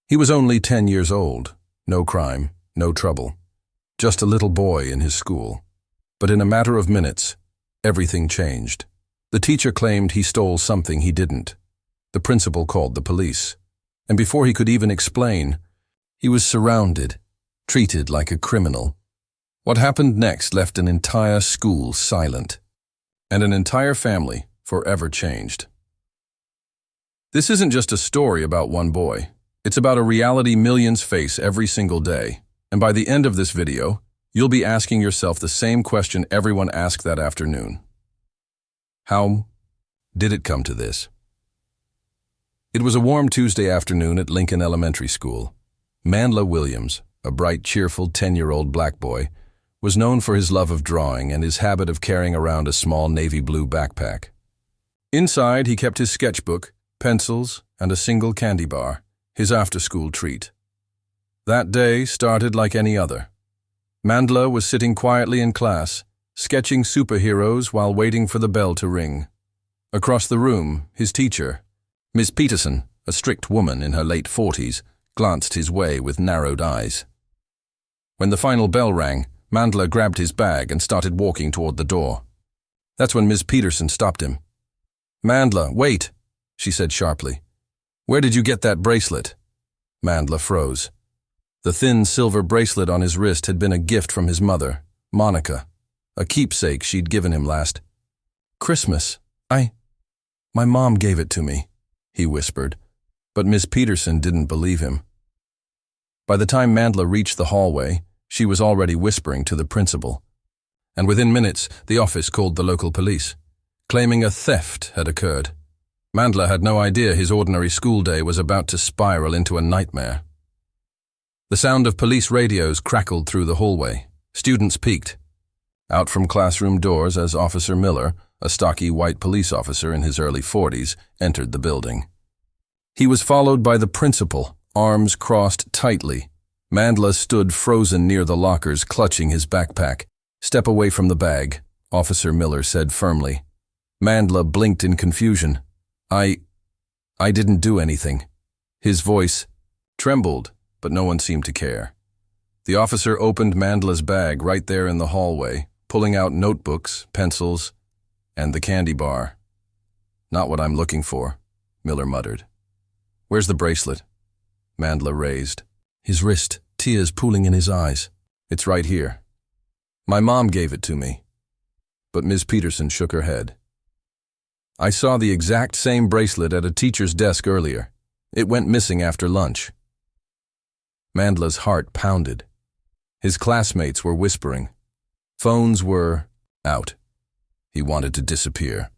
He was only 10 years old, no crime, no trouble, just a little boy in his school. But in a matter of minutes, everything changed. The teacher claimed he stole something he didn't. The principal called the police. And before he could even explain, he was surrounded, treated like a criminal. What happened next left an entire school silent, and an entire family forever changed. This isn't just a story about one boy. It's about a reality millions face every single day. And by the end of this video, you'll be asking yourself the same question everyone asked that afternoon. How did it come to this? It was a warm Tuesday afternoon at Lincoln Elementary School. Mandla Williams, a bright, cheerful 10-year-old black boy, was known for his love of drawing and his habit of carrying around a small navy blue backpack. Inside, he kept his sketchbook, pencils, and a single candy bar, his after-school treat. That day started like any other. Mandla was sitting quietly in class, sketching superheroes while waiting for the bell to ring. Across the room, his teacher, Miss Peterson, a strict woman in her late 40s, glanced his way with narrowed eyes. When the final bell rang, Mandla grabbed his bag and started walking toward the door. That's when Miss Peterson stopped him. "Mandla, wait," she said sharply. "Where did you get that bracelet?" Mandla froze. The thin silver bracelet on his wrist had been a gift from his mother, Monica, a keepsake she'd given him last Christmas. My mom gave it to me," he whispered, but Miss Peterson didn't believe him. By the time Mandla reached the hallway, she was already whispering to the principal. And within minutes, the office called the local police, claiming a theft had occurred. Mandla had no idea his ordinary school day was about to spiral into a nightmare. The sound of police radios crackled through the hallway. Students peeked out from classroom doors as Officer Miller, a stocky white police officer in his early 40s, entered the building. He was followed by the principal, arms crossed tightly. Mandla stood frozen near the lockers, clutching his backpack. "Step away from the bag," Officer Miller said firmly. Mandla blinked in confusion. I didn't do anything." His voice trembled, but no one seemed to care. The officer opened Mandla's bag right there in the hallway, pulling out notebooks, pencils, and the candy bar. "Not what I'm looking for," Miller muttered. "Where's the bracelet?" Mandla raised his wrist, tears pooling in his eyes. "It's right here. My mom gave it to me." But Ms. Peterson shook her head. "I saw the exact same bracelet at a teacher's desk earlier. It went missing after lunch." Mandla's heart pounded. His classmates were whispering. Phones were out. He wanted to disappear.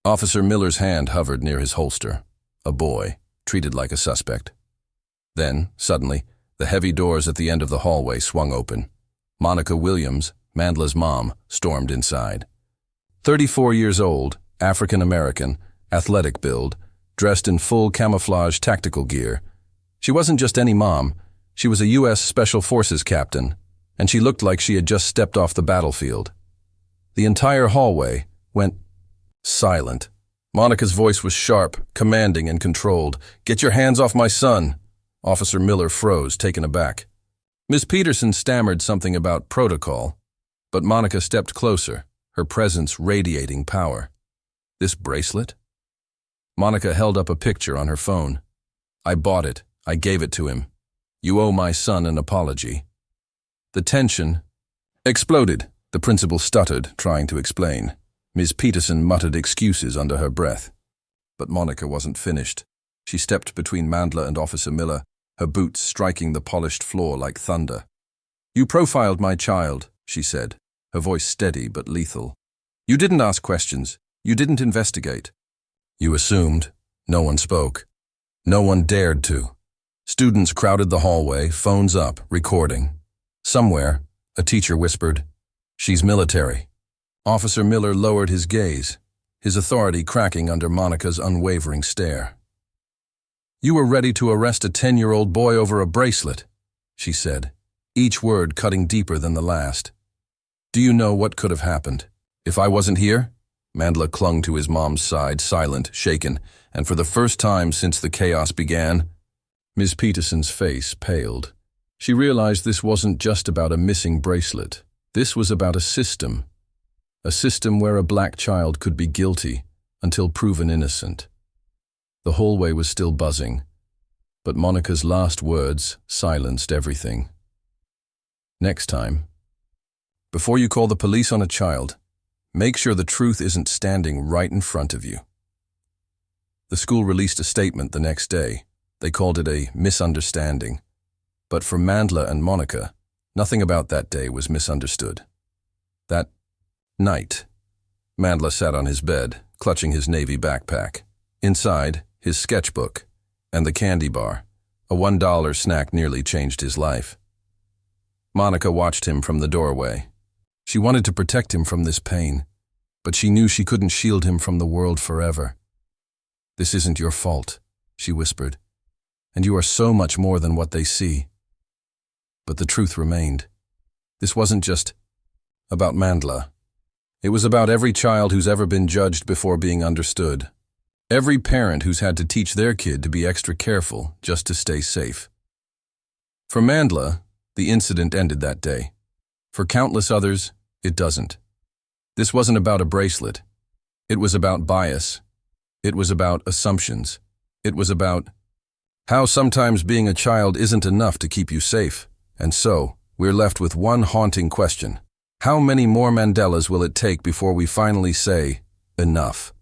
Officer Miller's hand hovered near his holster. A boy, treated like a suspect. Then, suddenly, the heavy doors at the end of the hallway swung open. Monica Williams, Mandla's mom, stormed inside. 34 years old, African-American, athletic build, dressed in full camouflage tactical gear. She wasn't just any mom, she was a U.S. Special Forces captain, and she looked like she had just stepped off the battlefield. The entire hallway went silent. Monica's voice was sharp, commanding, and controlled. "Get your hands off my son!" Officer Miller froze, taken aback. Miss Peterson stammered something about protocol, but Monica stepped closer, her presence radiating power. "This bracelet?" Monica held up a picture on her phone. "I bought it. I gave it to him. You owe my son an apology." The tension exploded. The principal stuttered, trying to explain. Ms. Peterson muttered excuses under her breath. But Monica wasn't finished. She stepped between Mandla and Officer Miller, her boots striking the polished floor like thunder. "You profiled my child," she said, her voice steady but lethal. "You didn't ask questions. You didn't investigate. You assumed." No one spoke. No one dared to. Students crowded the hallway, phones up, recording. Somewhere, a teacher whispered, "She's military." Officer Miller lowered his gaze, his authority cracking under Monica's unwavering stare. "You were ready to arrest a 10-year-old boy over a bracelet," she said, each word cutting deeper than the last. "Do you know what could have happened? If I wasn't here?" Mandla clung to his mom's side, silent, shaken, and for the first time since the chaos began, Ms. Peterson's face paled. She realized this wasn't just about a missing bracelet. This was about a system where a black child could be guilty until proven innocent. The hallway was still buzzing, but Monica's last words silenced everything. Next time, before you call the police on a child, make sure the truth isn't standing right in front of you. The school released a statement the next day. They called it a misunderstanding. But for Mandla and Monica, nothing about that day was misunderstood. That night, Mandla sat on his bed, clutching his navy backpack. Inside, his sketchbook and the candy bar. A $1 snack nearly changed his life. Monica watched him from the doorway. She wanted to protect him from this pain, but she knew she couldn't shield him from the world forever. "This isn't your fault," she whispered, "and you are so much more than what they see." But the truth remained. This wasn't just about Mandla. It was about every child who's ever been judged before being understood. Every parent who's had to teach their kid to be extra careful just to stay safe. For Mandla, the incident ended that day. For countless others, it doesn't. This wasn't about a bracelet. It was about bias. It was about assumptions. It was about how sometimes being a child isn't enough to keep you safe. And so, we're left with one haunting question. How many more Mandelas will it take before we finally say, enough?